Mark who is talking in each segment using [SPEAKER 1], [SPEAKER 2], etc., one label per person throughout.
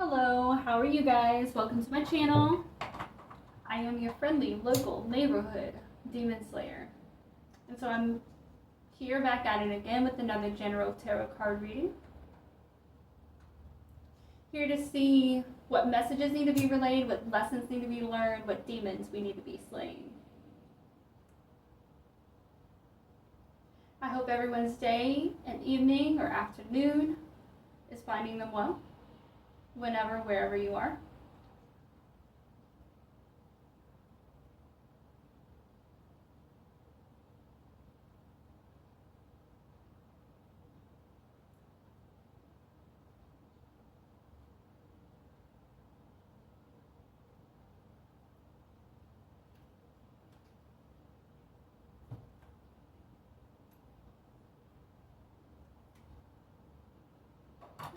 [SPEAKER 1] Hello, how are you guys? Welcome to my channel. I am your friendly local neighborhood demon slayer. And so I'm here back at it again with another general tarot card reading. Here to see what messages need to be relayed, what lessons need to be learned, what demons we need to be slaying. I hope everyone's day and evening or afternoon is finding them well, whenever, wherever you are.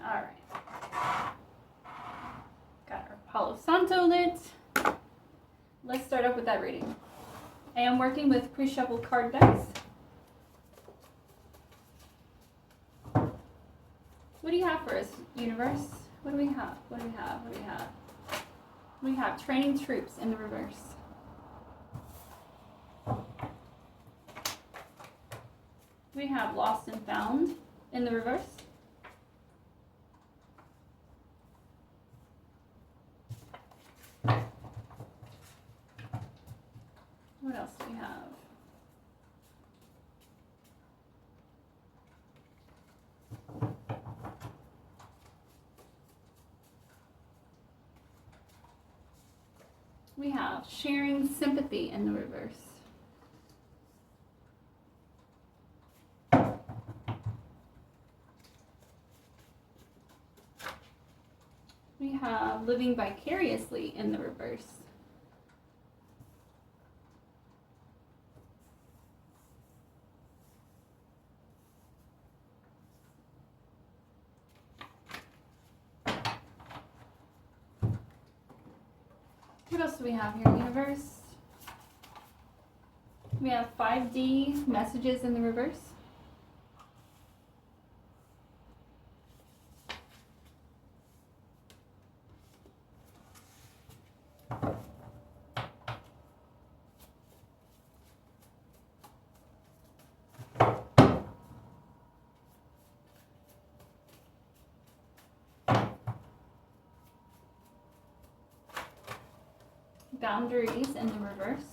[SPEAKER 1] All right. Got our Palo Santo lit. Let's start up with that reading. I am working with pre-shuffled card decks. What do you have for us, universe? What do we have? What do we have? What do we have? We have training troops in the reverse. We have lost and found in the reverse. What else do we have? We have sharing sympathy in the reverse. We have living vicariously in the reverse. What else do we have here, universe? We have 5D messages in the reverse. Boundaries in the reverse.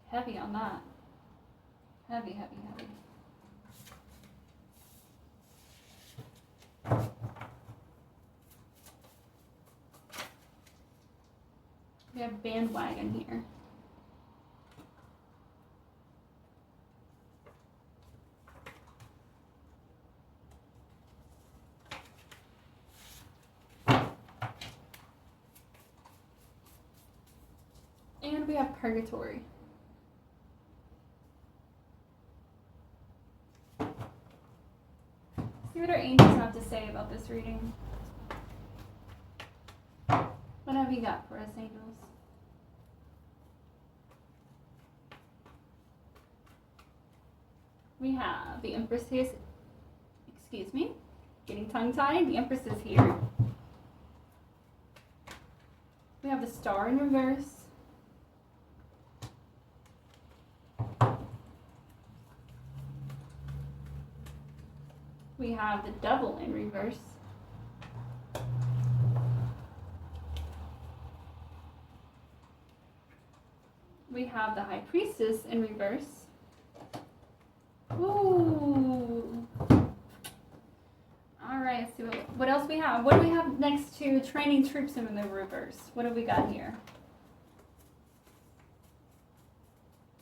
[SPEAKER 1] Heavy on that. Heavy, heavy, heavy. We have bandwagon here. And we have purgatory. See what our angels have to say about this reading. What have you got for us, angels? We have the Empress here. Excuse me. Getting tongue-tied. The Empress is here. We have the Star in reverse. We have the Devil in reverse. We have the High Priestess in reverse. Ooh. All right, let's see what else we have. What do we have next to training troops in the reverse? What have we got here?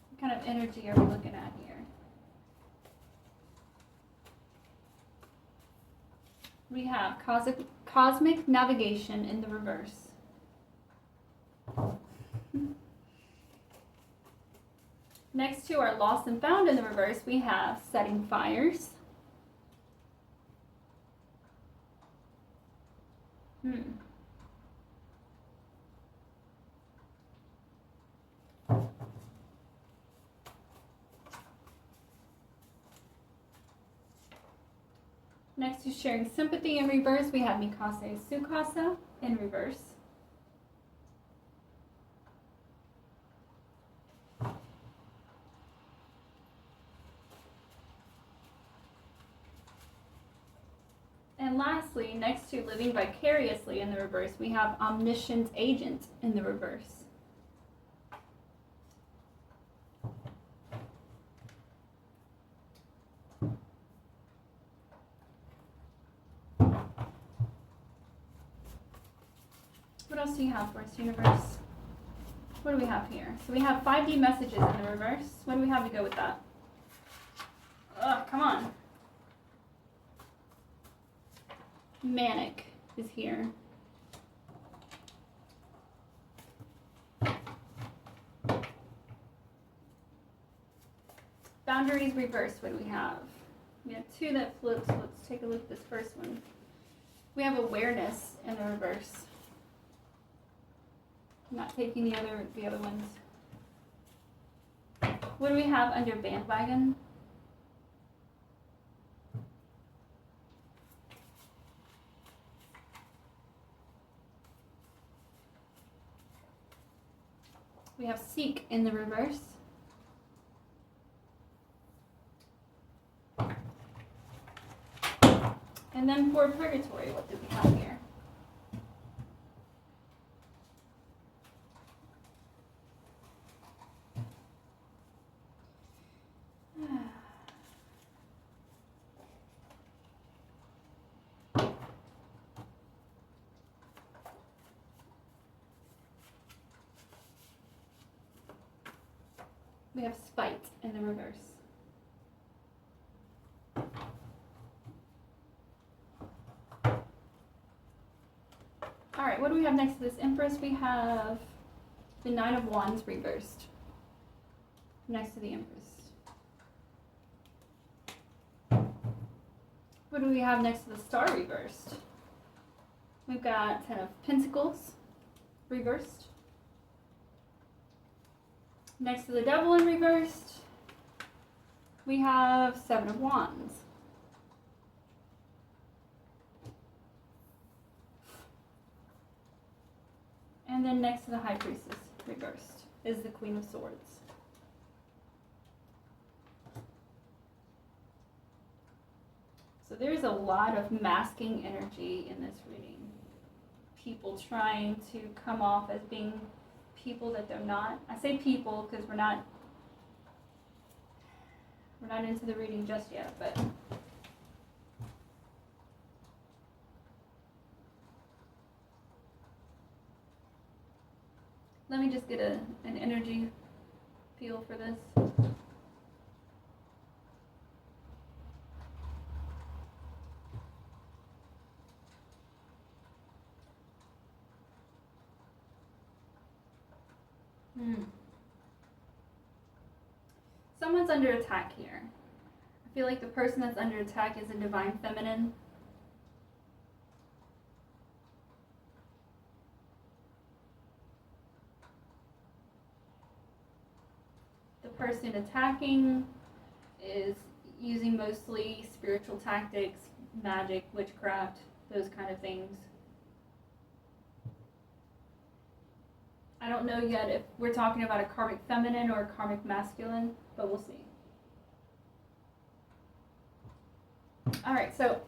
[SPEAKER 1] What kind of energy are we looking at here? We have cosmic navigation in the reverse. Next to our lost and found in the reverse, we have setting fires. Next to sharing sympathy in reverse, we have Mikase Sukasa in reverse. And lastly, next to living vicariously in the reverse, we have omniscient agent in the reverse. What else do you have for us, universe? What do we have here? So we have 5D messages in the reverse. What do we have to go with that? Ugh, come on. Manic is here. Boundaries reverse, what do we have? We have 2 that flips. Let's take a look at this first one. We have awareness in the reverse. I'm not taking the other ones. What do we have under bandwagon? We have seek in the reverse. And then for purgatory, what do we have here? We have spite in the reverse. All right, what do we have next to this Empress? We have the Nine of Wands reversed next to the Empress. What do we have next to the Star reversed? We've got Ten of Pentacles reversed. Next to the Devil in reversed, we have Seven of Wands. And then next to the High Priestess reversed is the Queen of Swords. So there's a lot of masking energy in this reading. People trying to come off as being people that they're not. I say people because we're not into the reading just yet, but let me just get an energy feel for this. Someone's under attack here. I feel like the person that's under attack is a divine feminine. The person attacking is using mostly spiritual tactics, magic, witchcraft, those kind of things. I don't know yet if we're talking about a karmic feminine or a karmic masculine, but we'll see. All right, so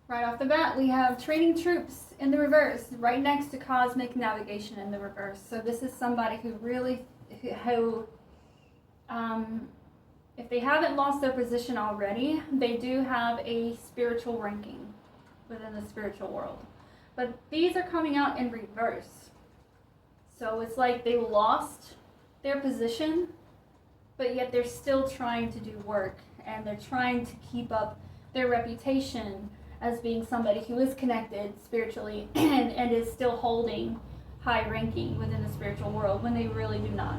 [SPEAKER 1] right off the bat, we have training troops in the reverse, right next to cosmic navigation in the reverse. So this is somebody who really, if they haven't lost their position already, they do have a spiritual ranking within the spiritual world. But these are coming out in reverse. So it's like they lost their position, but yet they're still trying to do work, and they're trying to keep up their reputation as being somebody who is connected spiritually and is still holding high ranking within the spiritual world when they really do not.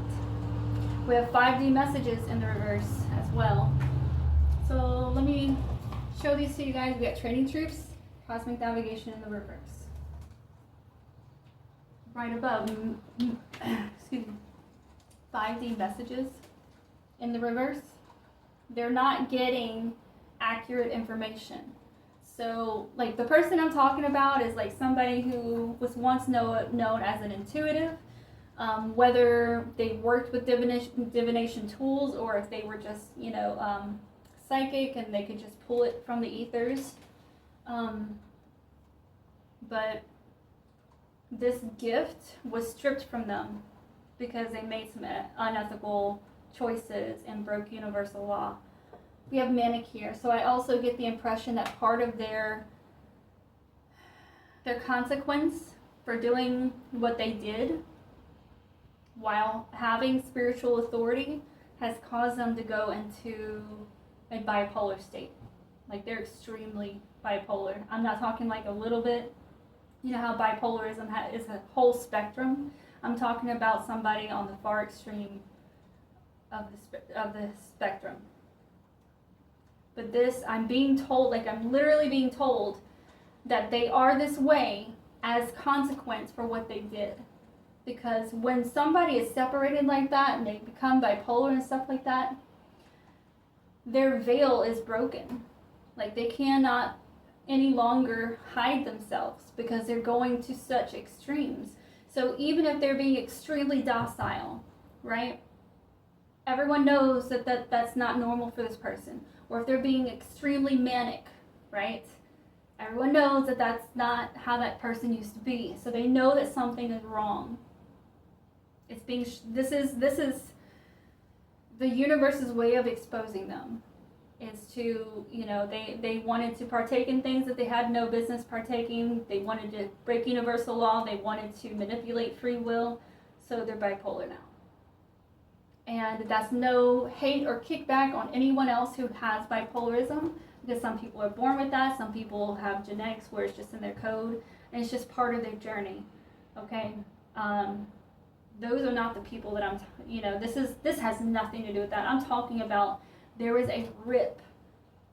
[SPEAKER 1] We have 5D messages in the reverse as well. So let me show these to you guys. We got training troops, cosmic navigation in the reverse. Right above, excuse me, 5D messages in the reverse. They're not getting accurate information. So, like, the person I'm talking about is like somebody who was once known as an intuitive, whether they worked with divination tools or if they were just, psychic and they could just pull it from the ethers. But this gift was stripped from them because they made some unethical choices and broke universal law. We have manic here, so I also get the impression that part of their consequence for doing what they did while having spiritual authority has caused them to go into a bipolar state. Like, they're extremely bipolar. I'm not talking like a little bit. You know how bipolarism is a whole spectrum. I'm talking about somebody on the far extreme of the spectrum. But this, I'm being told, like, I'm literally being told that they are this way as consequence for what they did. Because when somebody is separated like that and they become bipolar and stuff like that, their veil is broken. Like, they cannot any longer hide themselves because they're going to such extremes. So even if they're being extremely docile, right? Everyone knows that that's not normal for this person. Or if they're being extremely manic, right? Everyone knows that that's not how that person used to be. So they know that something is wrong. It's being this is the universe's way of exposing them. Is to, they wanted to partake in things that they had no business partaking. They wanted to break universal law. They wanted to manipulate free will. So they're bipolar now. And that's no hate or kickback on anyone else who has bipolarism, because some people are born with that. Some people have genetics where it's just in their code, and it's just part of their journey. Okay? Those are not the people that this has nothing to do with that. I'm talking about there was a rip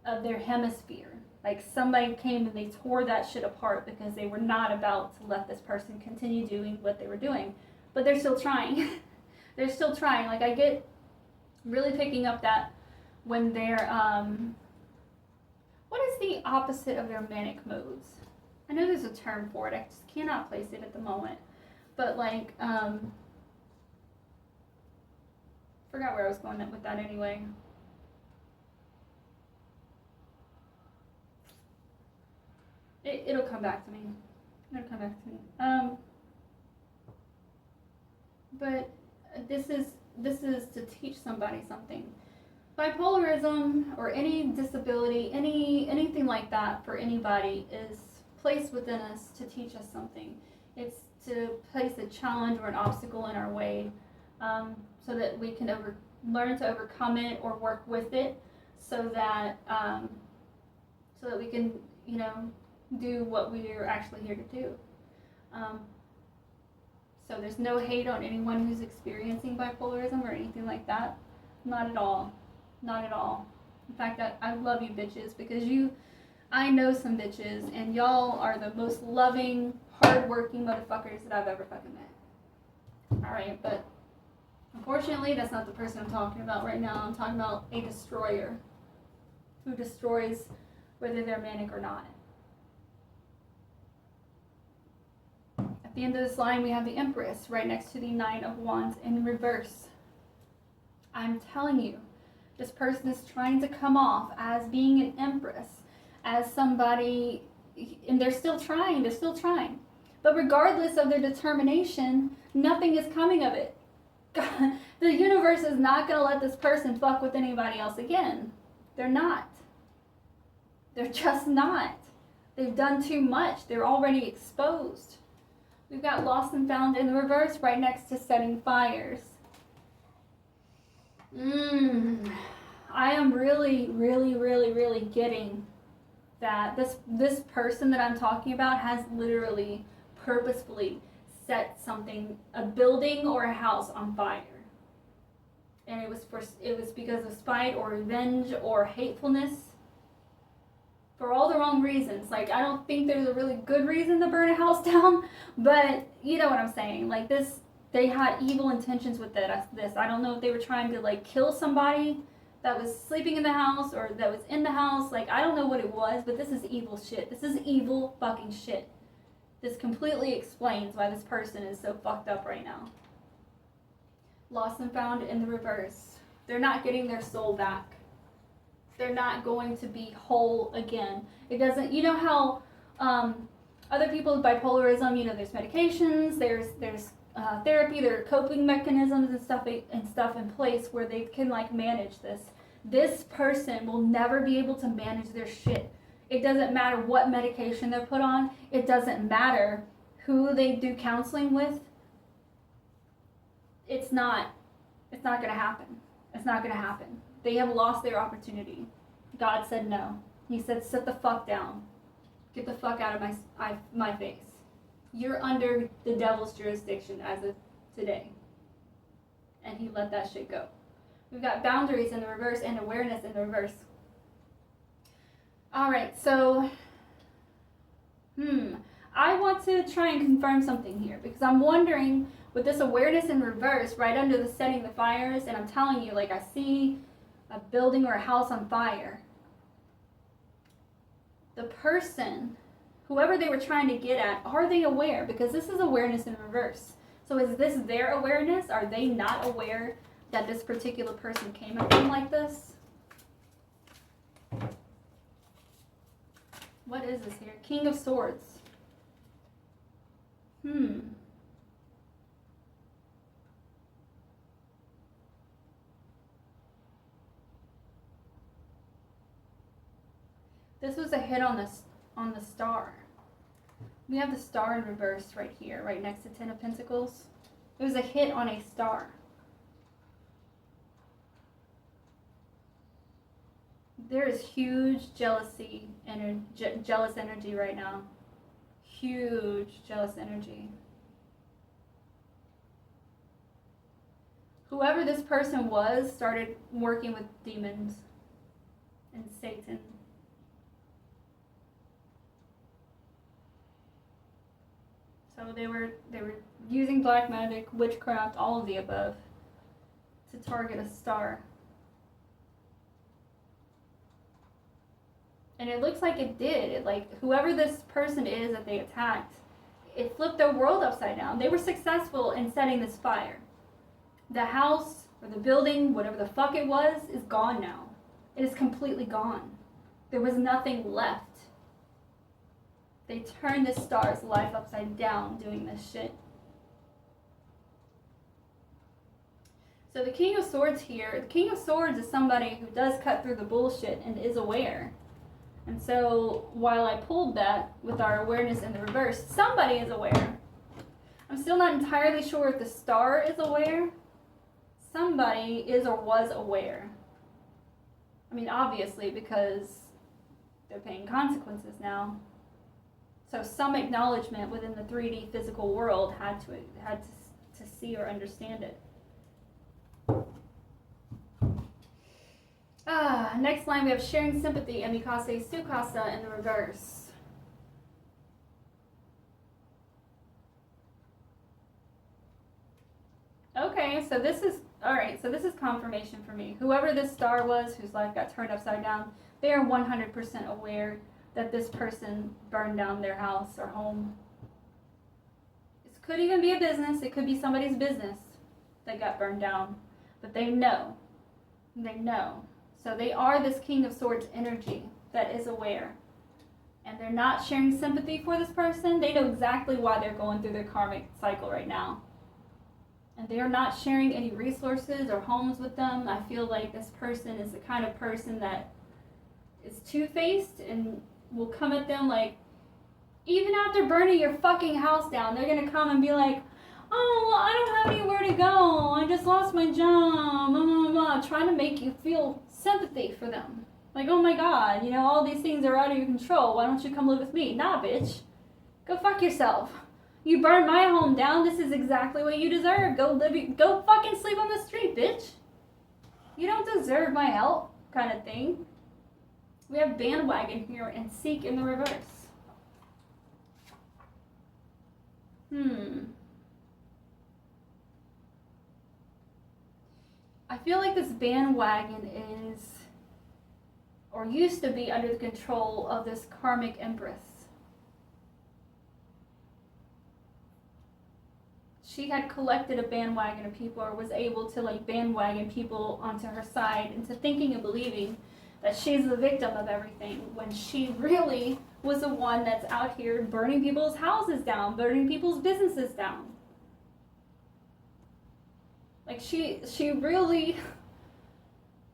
[SPEAKER 1] of their hemisphere. Like, somebody came and they tore that shit apart because they were not about to let this person continue doing what they were doing. But they're still trying. They're still trying. Like, I get really picking up that when they're, what is the opposite of their manic modes? I know there's a term for it. I just cannot place it at the moment. But, like, forgot where I was going with that anyway. It'll come back to me. It'll come back to me. But this is to teach somebody something. Bipolarism or any disability, anything like that for anybody is placed within us to teach us something. It's to place a challenge or an obstacle in our way, so that we can learn to overcome it or work with it, so that we can, do what we are actually here to do. So there's no hate on anyone who's experiencing bipolarism or anything like that. Not at all. Not at all. In fact, I love you bitches, because I know some bitches, and y'all are the most loving, hard-working motherfuckers that I've ever fucking met. Alright, but unfortunately, that's not the person I'm talking about right now. I'm talking about a destroyer who destroys whether they're manic or not. At the end of this line, we have the Empress right next to the Nine of Wands in reverse. I'm telling you, this person is trying to come off as being an Empress, as somebody, and they're still trying. But regardless of their determination, nothing is coming of it. God, the universe is not going to let this person fuck with anybody else again. They're not. They're just not. They've done too much. They're already exposed. We've got Lost and Found in the reverse right next to Setting Fires. I am really, really, really, really getting that this person that I'm talking about has literally purposefully set something, a building or a house, on fire. And it was because of spite or revenge or hatefulness, for all the wrong reasons. Like, I don't think there's a really good reason to burn a house down, but you know what I'm saying. Like, they had evil intentions with this. I don't know if they were trying to, like, kill somebody that was sleeping in the house or that was in the house. Like, I don't know what it was, but this is evil shit. This is evil fucking shit. This completely explains why this person is so fucked up right now. Lost and found in the reverse. They're not getting their soul back. They're not going to be whole again. It doesn't, you know how other people with bipolarism, you know, there's medications, there's therapy, there are coping mechanisms and stuff in place where they can like manage this. This person will never be able to manage their shit. It doesn't matter what medication they're put on. It doesn't matter who they do counseling with. It's not gonna happen. It's not gonna happen. They have lost their opportunity. God said no. He said, sit the fuck down. Get the fuck out of my face. You're under the devil's jurisdiction as of today. And he let that shit go. We've got boundaries in the reverse and awareness in the reverse. Alright, so, I want to try and confirm something here because I'm wondering, with this awareness in reverse, right under the setting the fires, and I'm telling you, like, I see a building or a house on fire. The person, whoever they were trying to get at, are they aware? Because this is awareness in reverse. So is this their awareness? Are they not aware that this particular person came at them like this? What is this here? King of Swords. This was a hit on the star. We have the star in reverse right here, right next to Ten of Pentacles. It was a hit on a star. There is huge jealousy and jealous energy right now. Huge jealous energy. Whoever this person was started working with demons and Satan. So they were using black magic, witchcraft, all of the above to target a star. And it looks like it did. It, like, whoever this person is that they attacked, it flipped their world upside down. They were successful in setting this fire. The house or the building, whatever the fuck it was, is gone now. It is completely gone. There was nothing left. They turned this star's life upside down doing this shit. So the King of Swords here, the King of Swords is somebody who does cut through the bullshit and is aware. And so while I pulled that with our awareness in the reverse, somebody is aware. I'm still not entirely sure if the star is aware. Somebody is or was aware. I mean, obviously, because they're paying consequences now. So some acknowledgement within the 3D physical world had to see or understand it. Next line we have sharing sympathy, amikase sukasa in the reverse. Okay, so this is, alright, so this is confirmation for me. Whoever this star was whose life got turned upside down, they are 100% aware that this person burned down their house or home. This could even be a business. It could be somebody's business that got burned down. But they know. They know. So they are this King of Swords energy that is aware. And they're not sharing sympathy for this person. They know exactly why they're going through their karmic cycle right now. And they are not sharing any resources or homes with them. I feel like this person is the kind of person that is two-faced and will come at them like, even after burning your fucking house down, they're gonna come and be like, oh, well, I don't have anywhere to go. I just lost my job. Blah, blah, blah, trying to make you feel sympathy for them. Like, oh my God, you know, all these things are out of your control. Why don't you come live with me? Nah, bitch. Go fuck yourself. You burned my home down. This is exactly what you deserve. Go fucking sleep on the street, bitch. You don't deserve my help, kind of thing. We have bandwagon here and seek in the reverse. I feel like this bandwagon is, or used to be, under the control of this karmic empress. She had collected a bandwagon of people, or was able to like bandwagon people onto her side into thinking and believing that she's the victim of everything, when she really was the one that's out here burning people's houses down, burning people's businesses down. Like she really,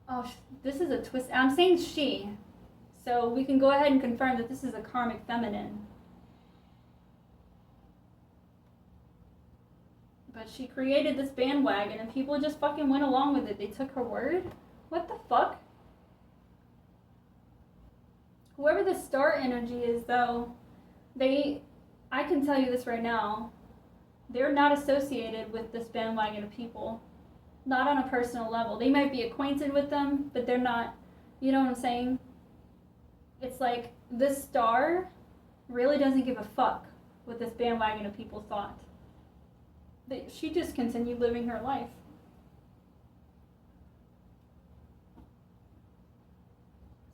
[SPEAKER 1] oh, this is a twist. I'm saying she, so we can go ahead and confirm that this is a karmic feminine. But she created this bandwagon and people just fucking went along with it. They took her word. What the fuck? Whoever the star energy is, though, I can tell you this right now, they're not associated with this bandwagon of people. Not on a personal level. They might be acquainted with them, but they're not, you know what I'm saying? It's like this star really doesn't give a fuck what this bandwagon of people thought. She just continued living her life.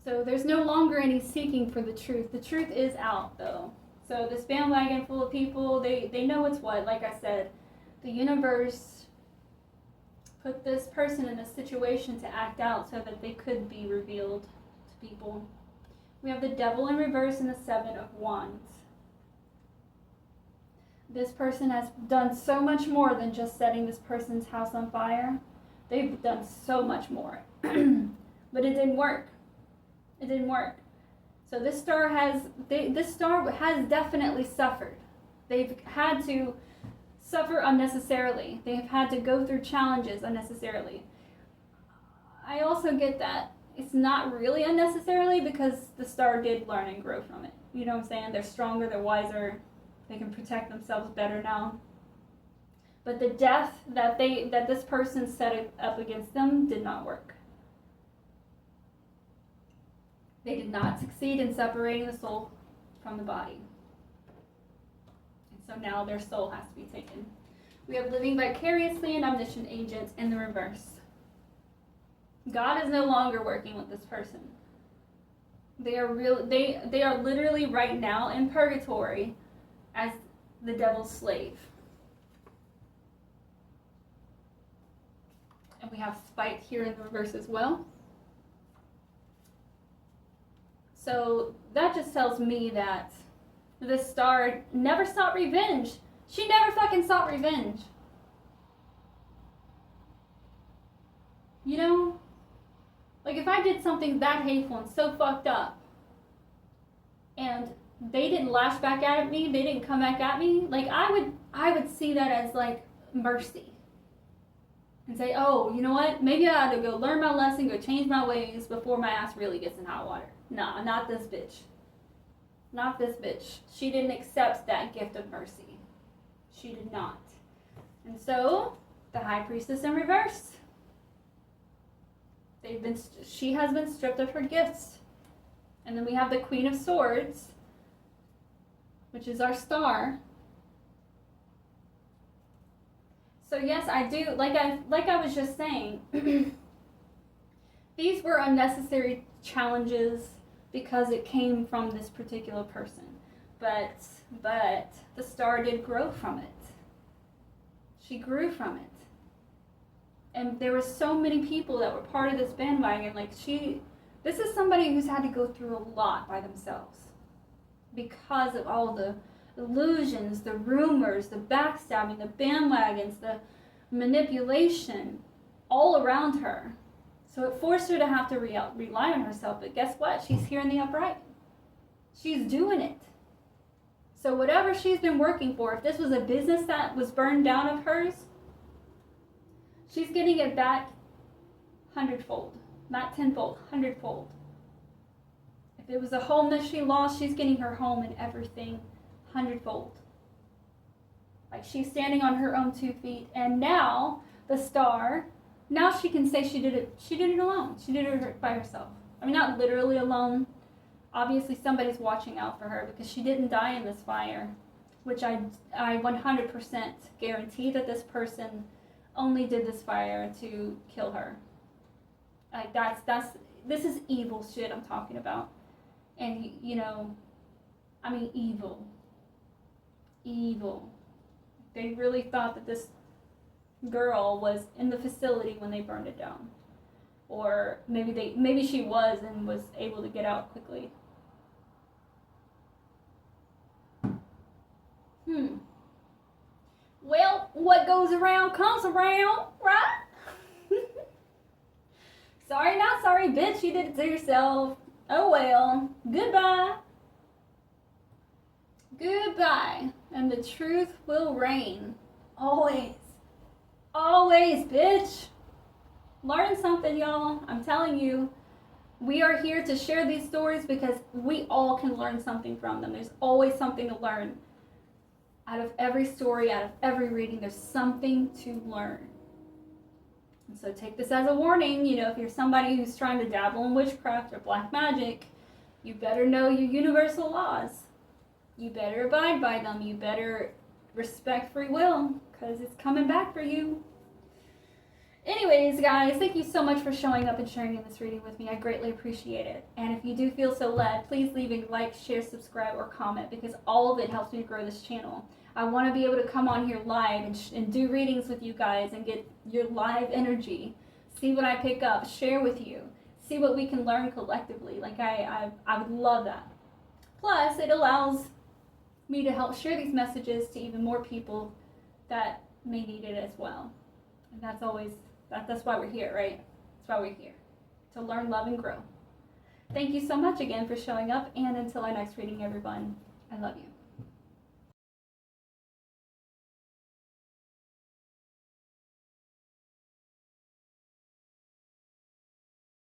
[SPEAKER 1] So there's no longer any seeking for the truth. The truth is out, though. So this bandwagon full of people, they know what's what. Like I said, the universe put this person in a situation to act out so that they could be revealed to people. We have the Devil in reverse and the Seven of Wands. This person has done so much more than just setting this person's house on fire. They've done so much more. But it didn't work. It didn't work. So this star has definitely suffered. They've had to suffer unnecessarily. They've had to go through challenges unnecessarily. I also get that it's not really unnecessarily, because the star did learn and grow from it. You know what I'm saying? They're stronger, they're wiser, they can protect themselves better now. But the death that this person set up against them did not work. They did not succeed in separating the soul from the body. And so now their soul has to be taken. We have living vicariously and omniscient agent in the reverse. God is no longer working with this person. They are literally right now in purgatory as the devil's slave. And we have spite here in the reverse as well. So that just tells me that this star never sought revenge. She never fucking sought revenge. You know? Like, if I did something that hateful and so fucked up, and they didn't lash back at me, they didn't come back at me, like, I would see that as, like, mercy. And say, oh, you know what? Maybe I ought to go learn my lesson, go change my ways before my ass really gets in hot water. Nah, not this bitch. Not this bitch. She didn't accept that gift of mercy. She did not. And so, the High Priestess in reverse. She has been stripped of her gifts. And then we have the Queen of Swords, which is our star. So yes, I do, like I was just saying, these were unnecessary challenges because it came from this particular person. But the star did grow from it. She grew from it. And there were so many people that were part of this bandwagon. This is somebody who's had to go through a lot by themselves because of all the illusions, the rumors, the backstabbing, the bandwagons, the manipulation all around her. So it forced her to have to rely on herself. But guess what? She's here in the upright. She's doing it. So whatever she's been working for, if this was a business that was burned down of hers, she's getting it back 100-fold. Not 10-fold, 100-fold. If it was a home that she lost, she's getting her home and everything 100-fold. Like, she's standing on her own 2 feet, and now the star, now she can say she did it alone. She did it by herself. I mean, not literally alone. Obviously somebody's watching out for her because she didn't die in this fire, which I 100% guarantee that this person only did this fire to kill her. Like this is evil shit I'm talking about. And you know, I mean evil. Evil. They really thought that this girl was in the facility when they burned it down. Or maybe she was and was able to get out quickly. Well, what goes around comes around, right? Sorry, not sorry, bitch. You did it to yourself. Oh well. Goodbye. Goodbye. And the truth will reign. Always. Always, bitch. Learn something, y'all. I'm telling you. We are here to share these stories because we all can learn something from them. There's always something to learn. Out of every story, out of every reading, there's something to learn. And so take this as a warning. You know, if you're somebody who's trying to dabble in witchcraft or black magic, you better know your universal laws. You better abide by them. You better respect free will, because it's coming back for you. Anyways, guys, thank you so much for showing up and sharing in this reading with me. I greatly appreciate it. And if you do feel so led, please leave a like, share, subscribe, or comment, because all of it helps me grow this channel. I want to be able to come on here live and do readings with you guys and get your live energy. See what I pick up, share with you, see what we can learn collectively. Like I would love that. Plus, it allows me to help share these messages to even more people that may need it as well. And that's why we're here, right? That's why we're here, to learn, love, and grow. Thank you so much again for showing up, and until our next reading, everyone, I love you.